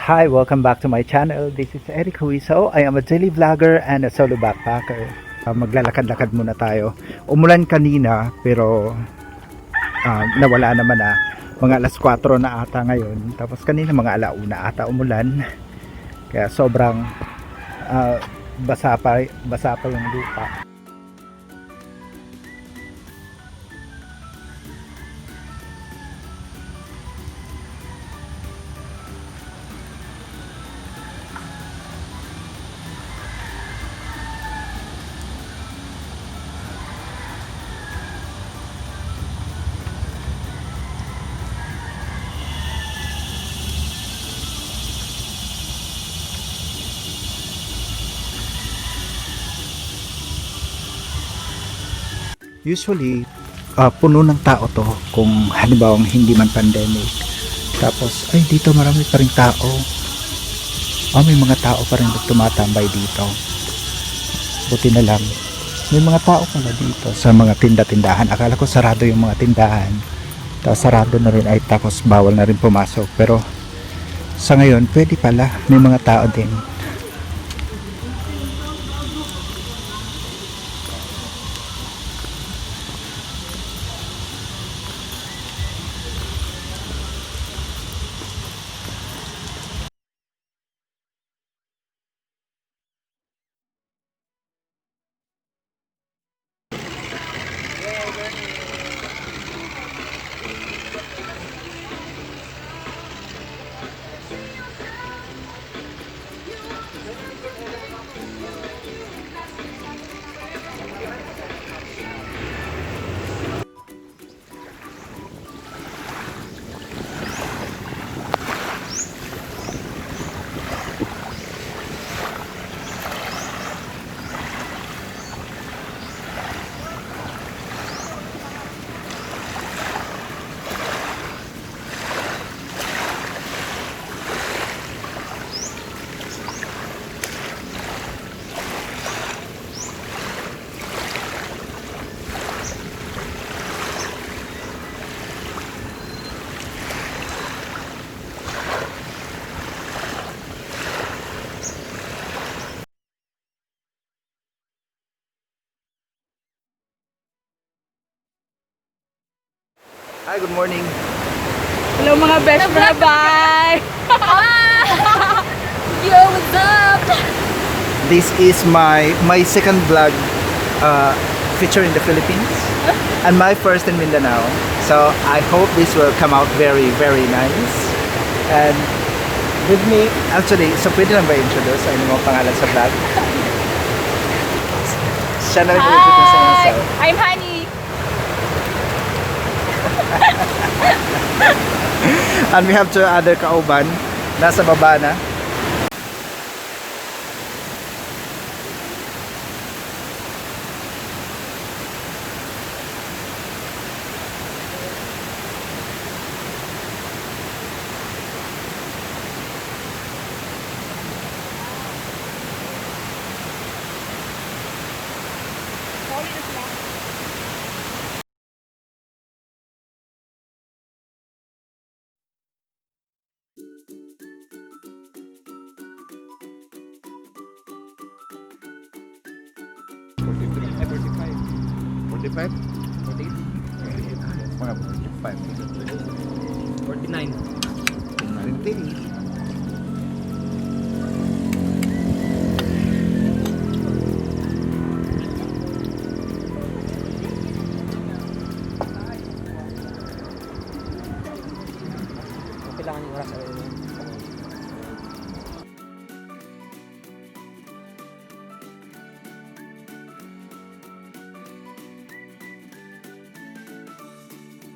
Hi, welcome back to my channel. This is Eric Huiso. I am a daily vlogger and a solo backpacker. Maglalakad-lakad muna tayo. Umulan kanina pero nawala naman na. Mga alas 4 na ata ngayon. Tapos kanina mga alauna ata umulan. Kaya sobrang basa pa yung lupa. Usually, puno ng tao to kung halimbawa hindi man pandemic. Tapos, ay dito marami pa rin tao. May mga tao pa rin tumatambay dito. Buti na lang. May mga tao pala dito sa mga tinda-tindahan. Akala ko sarado yung mga tindahan. Tapos sarado na rin ay tapos bawal na rin pumasok. Pero sa ngayon, pwede pala. May mga tao din. Hi, good morning. Hello mga best friend, bye! Yo, what's up? This is my second vlog feature in the Philippines and my first in Mindanao. So I hope this will come out very, very nice. And with me, actually, so pwede lang ba introduce ano mo pangalan sa vlog? Siya na rin introduce sa myself. I'm Honey. And we have two other kauban. Nasa baba na. $45? Mga $45. 49. Kailangan yung oras sa